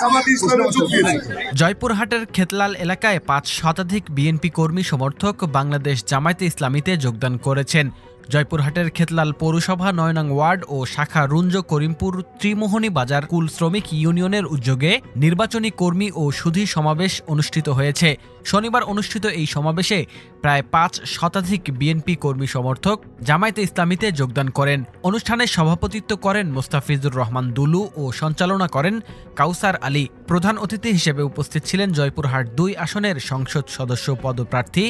জামায়াতে ইসলামে যোগ দিয়েছি। জয়পুরহাটের খেতলাল এলাকায় 5 শতাধিক বিএনপি কর্মী সমর্থক বাংলাদেশ জামায়াতে ইসলামীতে যোগদান করেছেন। জয়পুরহাটের খেতলাল পৌরসভা 9 নং ওয়ার্ড ও শাখা রুঞ্জ করিমপুর ত্রিমোহনী বাজার কুল শ্রমিক ইউনিয়নের উদ্যোগে নির্বাচনী কর্মী ও সুধী সমাবেশ অনুষ্ঠিত হয়েছে। শনিবার অনুষ্ঠিত এই সমাবেশে প্রায় 5 শতাধিক বিএনপি কর্মী সমর্থক জামায়াতে ইসলামীতে যোগদান করেন। অনুষ্ঠানে সভাপতিত্ব করেন মোস্তাফিজুর রহমান দুলু ও সঞ্চালনা করেন কাউসার আলী। প্রধান অতিথি হিসেবে উপস্থিত ছিলেন জয়পুরহাট 2 আসনের সংসদ সদস্য পদপ্রার্থী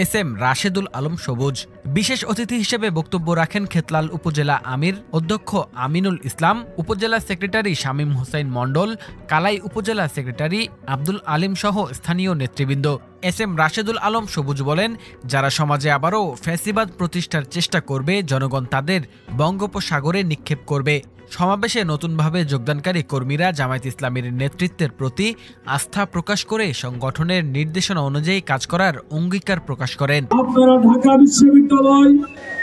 SM রাশেদুল আলম সবুজ। বিশেষ অতিথি হিসেবে বক্তব্য রাখেন খেতলাল উপজেলা আমির অধ্যক্ষ আমিনুল ইসলাম, উপজেলা সেক্রেটারি শামীম হোসেন মণ্ডল, কালাই উপজেলা সেক্রেটারি আব্দুল আলিম সহ স্থানীয় নেতৃবৃন্দ। SM রাশেদুল আলম সবুজ বলেন, যারা সমাজে আবারও ফ্যাসিবাদ প্রতিষ্ঠার চেষ্টা করবে, জনগণ তাদের বঙ্গোপসাগরে নিক্ষেপ করবে। সমাবেশে নতুনভাবে যোগদানকারী কর্মীরা জামায়াতে ইসলামীর নেতৃত্বের প্রতি আস্থা প্রকাশ করে সংগঠনের নির্দেশনা অনুযায়ী কাজ করার অঙ্গীকার প্রকাশ করেন। আপনারা ঢাকা বিশ্ববিদ্যালয়,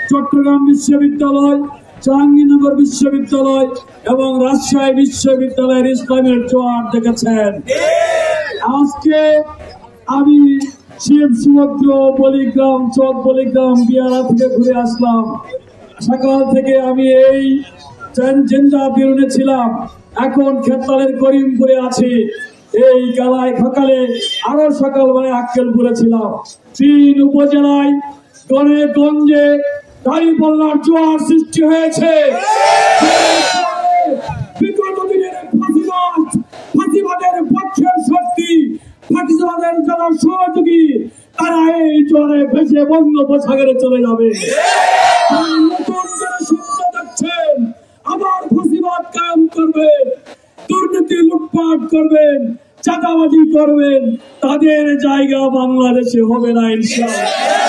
চট্টগ্রাম বিশ্ববিদ্যালয়, জাহাঙ্গীরনগর বিশ্ববিদ্যালয় এবং রাজশাহী বিশ্ববিদ্যালয়ের ইসলামের জোয়ার দেখেছেন। আজকে আমি শিব সমুদ্র বলিগ্রাম চক বলিগ্রাম বিয়ারা থেকে ঘুরে আসলাম। সকাল থেকে আমি এই জেন্দা বিরুনে ছিলাম, এখন খেতলালের করিমপুরে আছি। এই গালায় সকালে আরো সকালবেলায় আক্কেলপুরে ছিলাম। 3 উপজেলায় গণে গঞ্জে দাঁড়িপাল্লার জোয়ার সৃষ্টি হয়েছে। বিগত দিনের ফাঁসিবাদের পক্ষের শক্তি, ফাঁসিবাদের যারা সহযোগী, তারা এই জোয়ারে ভেসে বঙ্গোপসাগরে চলে যাবে। নতুন যারা স্বপ্ন দেখছেন আবার ফাঁসিবাদ কায়েম করবেন, দুর্নীতি লুটপাট করবেন, চাঁদাবাজি করবেন, তাদের জায়গা বাংলাদেশে হবে না ইনশাআল্লাহ।